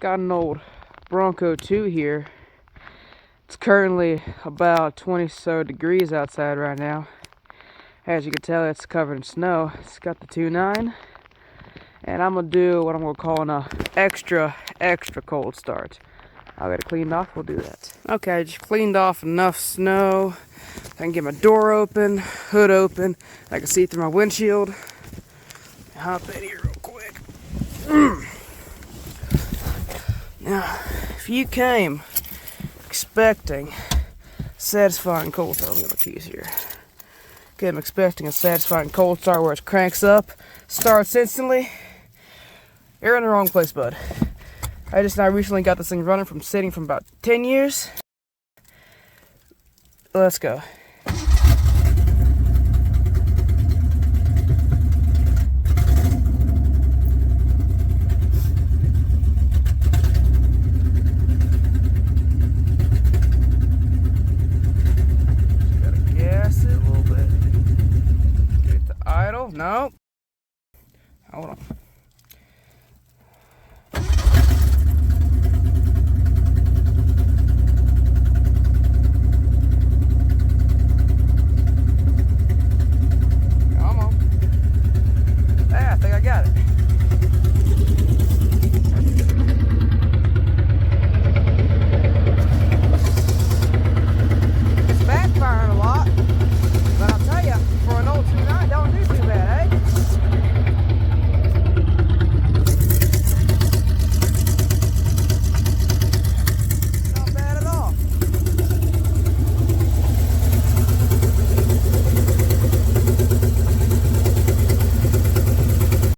Got an old Bronco II here. It's currently about 20 so degrees outside right now. As you can tell, it's covered in snow. It's got the 2.9, and I'm gonna do what I'm gonna call an extra cold start. I'll get it cleaned off. We'll do that. Okay, I just cleaned off enough snow. I can get my door open, hood open. I can see through my windshield. Hop in here real quick. Now, if you came expecting satisfying cold start, I'll get my keys here. Okay, I'm expecting a satisfying cold start where it cranks up, starts instantly. You're in the wrong place, bud. I recently got this thing running from sitting from about 10 years. Let's go. No. Hold on.